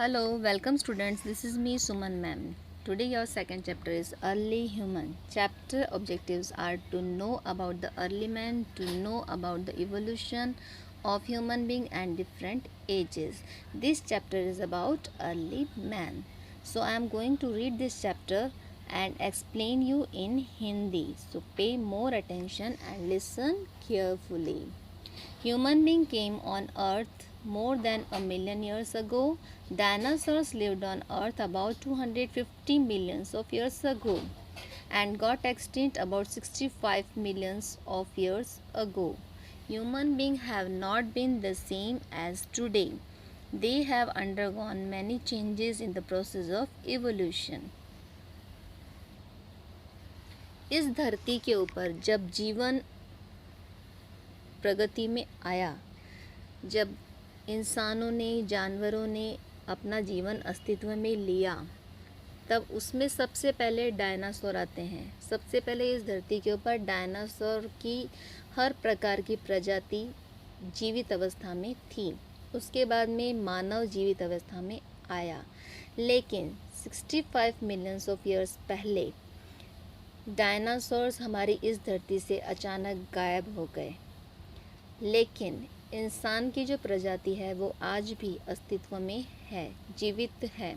Hello, welcome students. This is me Suman ma'am. Today your second chapter is early human. Chapter objectives are to know about the early man, to know about the evolution of human being and different ages. This chapter is about early man. So I am going to read this chapter and explain you in Hindi. So pay more attention and listen carefully. Human being came on earth more than a million years ago. Dinosaurs lived on earth about 250 millions of years ago and got extinct about 65 millions of years ago. Human beings have not been the same as today. They have undergone many changes in the process of evolution. इस धरती के ऊपर जब जीवन प्रगति में आया, जब इंसानों ने जानवरों ने अपना जीवन अस्तित्व में लिया, तब उसमें सबसे पहले डायनासोर आते हैं। सबसे पहले इस धरती के ऊपर डायनासोर की हर प्रकार की प्रजाति जीवित अवस्था में थी। उसके बाद में मानव जीवित अवस्था में आया, लेकिन 65 मिलियंस ऑफ ईयर्स पहले डायनासोर्स हमारी इस धरती से अचानक गायब हो गए। लेकिन इंसान की जो प्रजाति है वो आज भी अस्तित्व में है, जीवित है।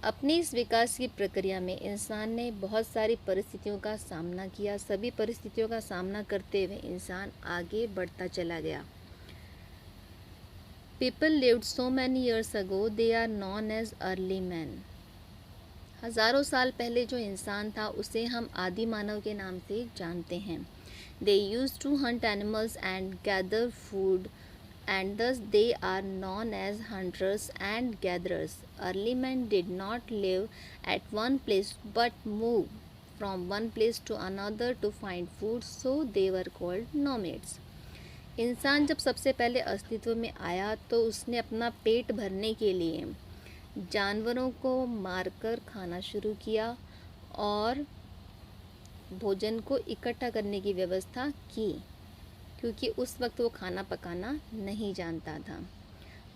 अपनी इस विकास की प्रक्रिया में इंसान ने बहुत सारी परिस्थितियों का सामना किया। सभी परिस्थितियों का सामना करते हुए इंसान आगे बढ़ता चला गया। People lived so many years ago, they are known as early man. हज़ारों साल पहले जो इंसान था उसे हम आदि मानव के नाम से जानते हैं। They used to hunt animals and gather food, and thus they are known as hunters and gatherers. Early men did not live at one place but moved from one place to another to find food, so they were called nomads. इंसान जब सबसे पहले अस्तित्व में आया तो उसने अपना पेट भरने के लिए जानवरों को मारकर खाना शुरू किया और भोजन को इकट्ठा करने की व्यवस्था की, क्योंकि उस वक्त वो खाना पकाना नहीं जानता था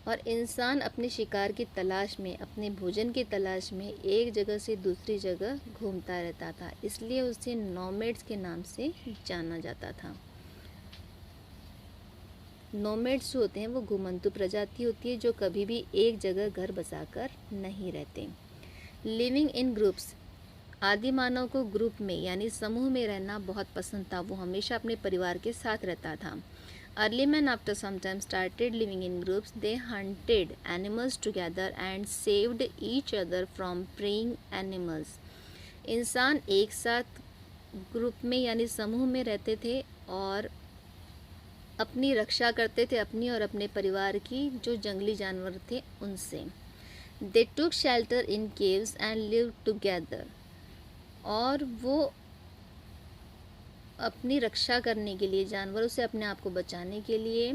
और इंसान अपने शिकार की तलाश में, अपने भोजन की तलाश में एक जगह से दूसरी जगह घूमता रहता था। इसलिए उसे नोमैड्स के नाम से जाना जाता था। नोमैड्स जो होते हैं वो घुमंतु प्रजाति होती है जो कभी भी एक जगह घर बसाकर नहीं रहते। लिविंग इन ग्रुप्स, आदि मानव को ग्रुप में यानी समूह में रहना बहुत पसंद था। वो हमेशा अपने परिवार के साथ रहता था। Early man after some time started living in groups, they hunted animals together and saved each other from preying animals. इंसान एक साथ ग्रुप में यानी समूह में रहते थे और अपनी रक्षा करते थे, अपनी और अपने परिवार की, जो जंगली जानवर थे उनसे। They took shelter in caves and lived together, और वो अपनी रक्षा करने के लिए, जानवरों से अपने आप को बचाने के लिए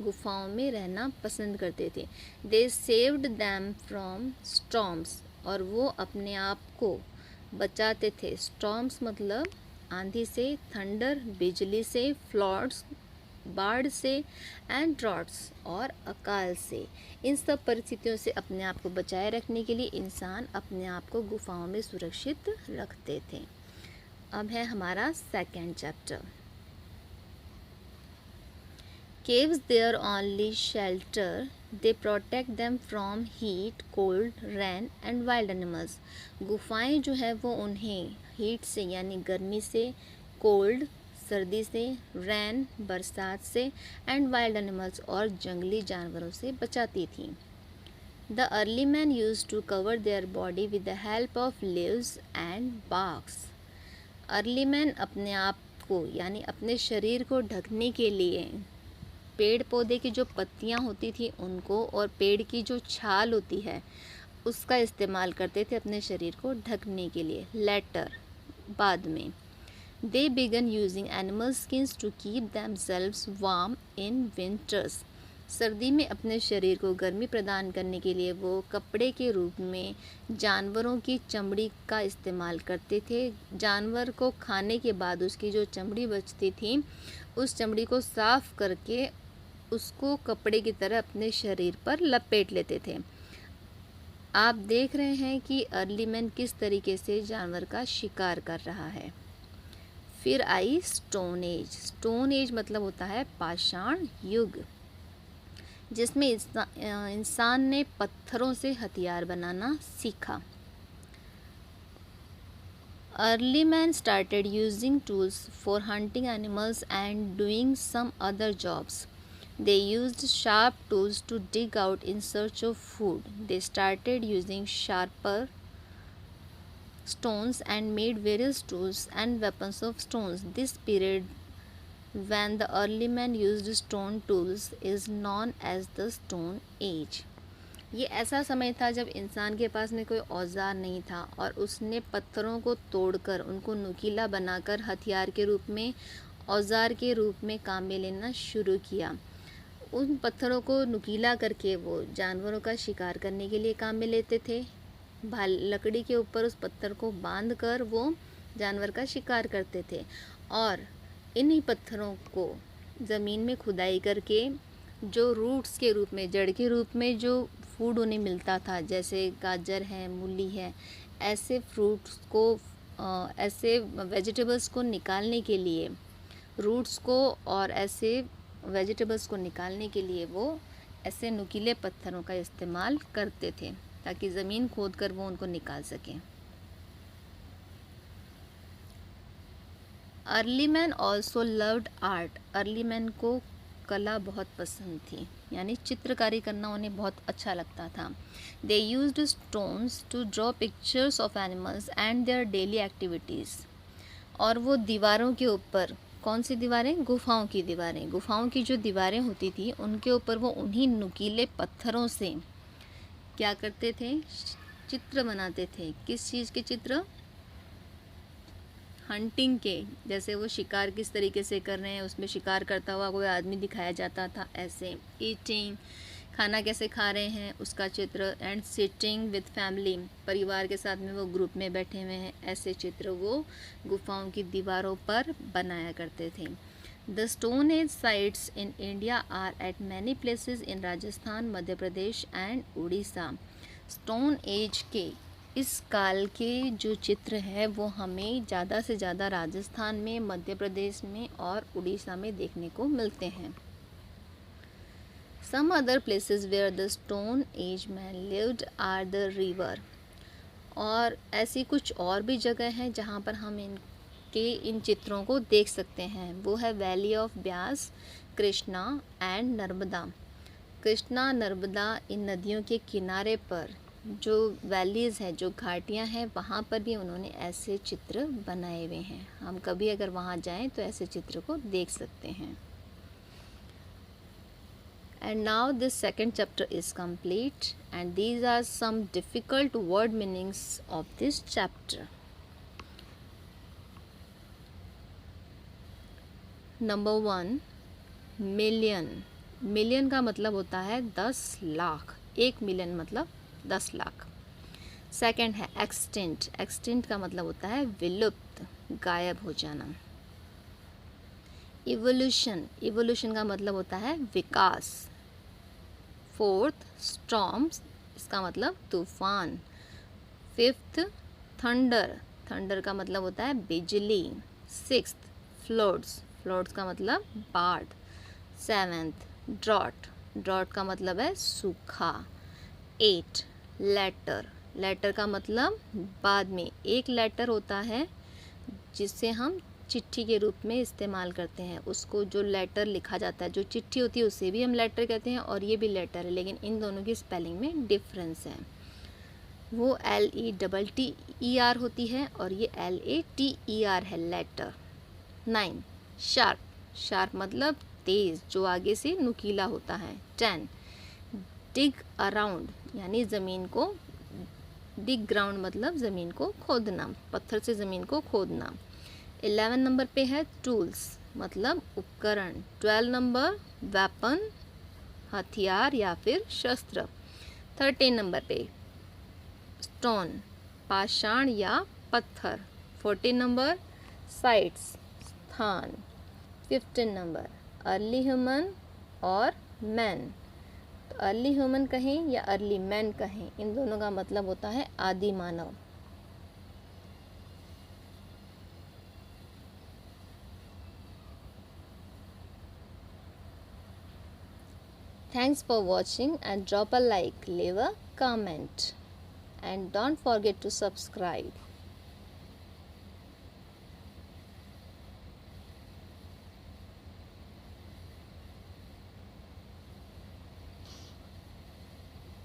गुफाओं में रहना पसंद करते थे। दे सेव्ड दैम फ्रॉम स्टॉर्म्स, और वो अपने आप को बचाते थे। स्टॉर्म्स मतलब आंधी से, थंडर बिजली से, फ्लड्स बाढ़ से, एंड ड्रॉट्स और अकाल से। इन सब परिस्थितियों से अपने आप को बचाए रखने के लिए इंसान अपने आप को गुफाओं में सुरक्षित रखते थे। अब है हमारा second chapter. Caves their only shelter, they protect them from heat, cold, rain and wild animals. गुफाएं जो है वो उन्हें हीट से यानी गर्मी से, कोल्ड सर्दी से, रैन बरसात से, एंड वाइल्ड एनिमल्स और जंगली जानवरों से बचाती थी। The early man used to cover their body with the help of leaves and barks. अर्ली मैन अपने आप को यानी अपने शरीर को ढकने के लिए पेड़ पौधे की जो पत्तियां होती थी उनको और पेड़ की जो छाल होती है उसका इस्तेमाल करते थे अपने शरीर को ढकने के लिए। लेटर बाद में They began using animal skins to keep themselves warm in winters. सर्दी में अपने शरीर को गर्मी प्रदान करने के लिए वो कपड़े के रूप में जानवरों की चमड़ी का इस्तेमाल करते थे। जानवर को खाने के बाद उसकी जो चमड़ी बचती थी उस चमड़ी को साफ करके उसको कपड़े की तरह अपने शरीर पर लपेट लेते थे। आप देख रहे हैं कि अर्ली मैन किस तरीके से जानवर का शिकार कर रहा है। फिर आई स्टोन एज। स्टोन एज मतलब होता है पाषाण युग, जिसमें इंसान ने पत्थरों से हथियार बनाना सीखा। Early man started using tools for hunting animals and doing some other jobs. They used sharp tools to dig out in search of food. They started using sharper stones and made various tools and weapons of stones. This period when the early man used stone tools is known as the Stone Age. ये ऐसा समय था जब इंसान के पास में कोई औजार नहीं था और उसने पत्थरों को तोड़कर उनको नुकीला बनाकर हथियार के रूप में, औजार के रूप में काम में लेना शुरू किया। उन पत्थरों को नुकीला करके वो जानवरों का शिकार करने के लिए काम में लेते थे। लकड़ी के ऊपर उस पत्थर को बांधकर वो जानवर का शिकार करते थे और इन्हीं पत्थरों को ज़मीन में खुदाई करके जो रूट्स के रूप में, जड़ के रूप में जो फूड उन्हें मिलता था, जैसे गाजर है, मूली है, ऐसे फ्रूट्स को, ऐसे वेजिटेबल्स को निकालने के लिए, रूट्स को और ऐसे वेजिटेबल्स को निकालने के लिए वो ऐसे नुकीले पत्थरों का इस्तेमाल करते थे ताकि ज़मीन खोदकर वो उनको निकाल सकें। Early man also loved art. Early man को कला बहुत पसंद थी, यानी चित्रकारी करना उन्हें बहुत अच्छा लगता था। They used stones to draw pictures of animals and their daily activities. और वो दीवारों के ऊपर, कौन सी दीवारें? गुफाओं की दीवारें। गुफाओं की जो दीवारें होती थी उनके ऊपर वो उन्हीं नुकीले पत्थरों से क्या करते थे? चित्र बनाते थे। किस चीज़ के चित्र? हंटिंग के। जैसे वो शिकार किस तरीके से कर रहे हैं, उसमें शिकार करता हुआ कोई आदमी दिखाया जाता था, ऐसे। ईटिंग, खाना कैसे खा रहे हैं उसका चित्र। एंड सिटिंग विद फैमिली, परिवार के साथ में वो ग्रुप में बैठे हुए हैं, ऐसे चित्र वो गुफाओं की दीवारों पर बनाया करते थे। The stone age sites in India are at many places in Rajasthan, Madhya Pradesh and Orissa. Stone age के इस काल के जो चित्र है वो हमें ज़्यादा से ज़्यादा राजस्थान में, मध्य प्रदेश में और उड़ीसा में देखने को मिलते हैं। Some other places where the Stone Age man lived are the river. और ऐसी कुछ और भी जगह हैं जहाँ पर हम इन चित्रों को देख सकते हैं। वो है valley of Beas, Krishna and Narmada. Krishna, Narmada, इन नदियों के किनारे पर जो वैलीज़ हैं, जो घाटियाँ हैं, वहाँ पर भी उन्होंने ऐसे चित्र बनाए हुए हैं। हम कभी अगर वहाँ जाएं तो ऐसे चित्र को देख सकते हैं। And now this second chapter is complete, and these are some difficult word meanings of this chapter. Number 1, million. Million का मतलब होता है 10 लाख। 1 मिलियन मतलब 10 लाख। सेकंड है एक्सटिंक्ट। एक्सटिंक्ट का मतलब होता है विलुप्त, गायब हो जाना। इवोल्यूशन। इवोल्यूशन का मतलब होता है विकास। फोर्थ, स्टॉर्म्स, इसका मतलब तूफान। Fifth, thunder. थंडर का मतलब होता है बिजली। Sixth, floods. फ्लड्स का मतलब बाढ़। Seventh, drought. ड्रॉट का मतलब है सूखा। 8, लेटर। लेटर का मतलब बाद में। एक लेटर होता है जिससे हम चिट्ठी के रूप में इस्तेमाल करते हैं, उसको जो लेटर लिखा जाता है, जो चिट्ठी होती है उसे भी हम लेटर कहते हैं और ये भी लेटर है, लेकिन इन दोनों की स्पेलिंग में डिफरेंस है। वो LETTER होती है और ये LATER है, लेटर। 9, शार्प। शार्प मतलब तेज़, जो आगे से नुकीला होता है। 10, डिग अराउंड, यानी ज़मीन को, डिग ग्राउंड मतलब ज़मीन को खोदना, पत्थर से ज़मीन को खोदना। 11 नंबर पे है टूल्स, मतलब उपकरण। 12 नंबर वेपन, हथियार या फिर शस्त्र। 13 नंबर पे स्टोन, पाषाण या पत्थर। 14 नंबर साइट्स, स्थान। 15 नंबर अर्ली ह्यूमन और मैन। तो अर्ली ह्यूमन कहें या अर्ली मैन कहें, इन दोनों का मतलब होता है आदि मानव। Thanks for watching and drop a like, leave a comment and don't forget to subscribe.